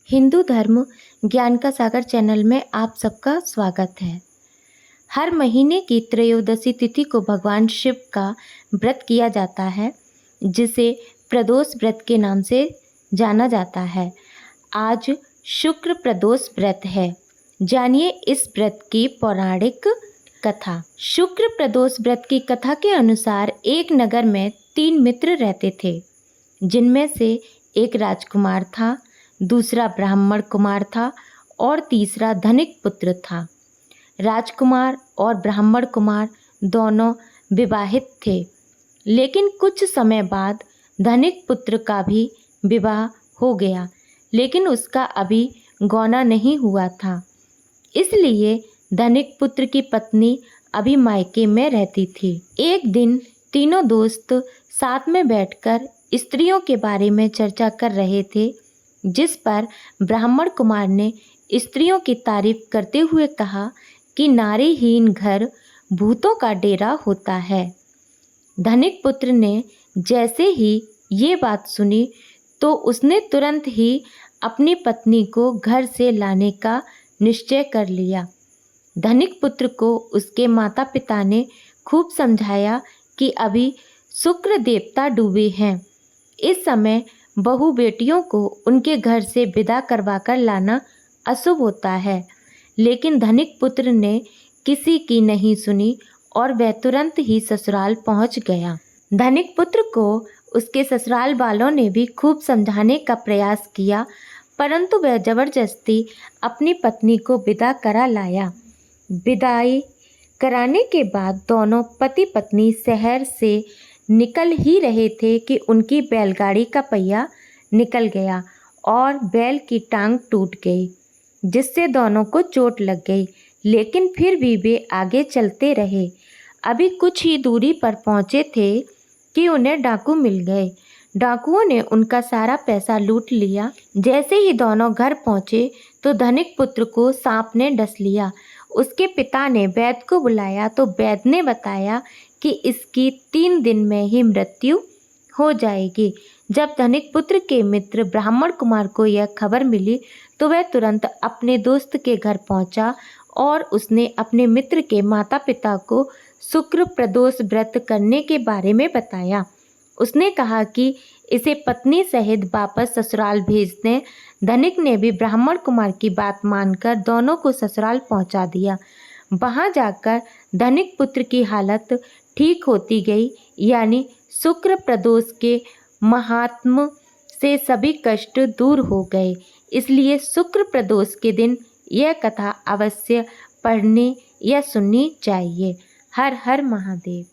हिंदू धर्म ज्ञान का सागर चैनल में आप सबका स्वागत है। हर महीने की त्रयोदशी तिथि को भगवान शिव का व्रत किया जाता है, जिसे प्रदोष व्रत के नाम से जाना जाता है। आज शुक्र प्रदोष व्रत है। जानिए इस व्रत की पौराणिक कथा। शुक्र प्रदोष व्रत की कथा के अनुसार एक नगर में 3 मित्र रहते थे, जिनमें से एक राजकुमार था, दूसरा ब्राह्मण कुमार था और तीसरा धनिक पुत्र था। राजकुमार और ब्राह्मण कुमार दोनों विवाहित थे, लेकिन कुछ समय बाद धनिक पुत्र का भी विवाह हो गया, लेकिन उसका अभी गौना नहीं हुआ था। इसलिए धनिक पुत्र की पत्नी अभी मायके में रहती थी। एक दिन तीनों दोस्त साथ में बैठकर स्त्रियों के बारे में चर्चा कर रहे थे, जिस पर ब्राह्मण कुमार ने स्त्रियों की तारीफ करते हुए कहा कि नारीहीन घर भूतों का डेरा होता है। धनिक पुत्र ने जैसे ही ये बात सुनी तो उसने तुरंत ही अपनी पत्नी को घर से लाने का निश्चय कर लिया। धनिक पुत्र को उसके माता पिता ने खूब समझाया कि अभी शुक्र देवता डूबे हैं। इस समय बहू बेटियों को उनके घर से विदा करवाकर लाना अशुभ होता है, लेकिन धनिक पुत्र ने किसी की नहीं सुनी और वह तुरंत ही ससुराल पहुंच गया। धनिक पुत्र को उसके ससुराल वालों ने भी खूब समझाने का प्रयास किया, परंतु वह जबरदस्ती अपनी पत्नी को विदा करा लाया। विदाई कराने के बाद दोनों पति पत्नी शहर से निकल ही रहे थे कि उनकी बैलगाड़ी का पहिया निकल गया और बैल की टांग टूट गई, जिससे दोनों को चोट लग गई, लेकिन फिर भी वे आगे चलते रहे। अभी कुछ ही दूरी पर पहुंचे थे कि उन्हें डाकू मिल गए। डाकुओं ने उनका सारा पैसा लूट लिया। जैसे ही दोनों घर पहुंचे तो धनिक पुत्र को सांप ने डस लिया। उसके पिता ने वैद्य को बुलाया तो वैद्य ने बताया कि इसकी 3 दिन में ही मृत्यु हो जाएगी। जब धनिक पुत्र के मित्र ब्राह्मण कुमार को यह खबर मिली तो वह तुरंत अपने दोस्त के घर पहुंचा और उसने अपने मित्र के माता पिता को शुक्र प्रदोष व्रत करने के बारे में बताया। उसने कहा कि इसे पत्नी सहित वापस ससुराल भेज दें। धनिक ने भी ब्राह्मण कुमार की बात मानकर दोनों को ससुराल पहुंचा दिया। वहां जाकर धनिक पुत्र की हालत ठीक होती गई, यानी शुक्र प्रदोष के महात्म्य से सभी कष्ट दूर हो गए। इसलिए शुक्र प्रदोष के दिन यह कथा अवश्य पढ़ने या सुननी चाहिए। हर हर महादेव।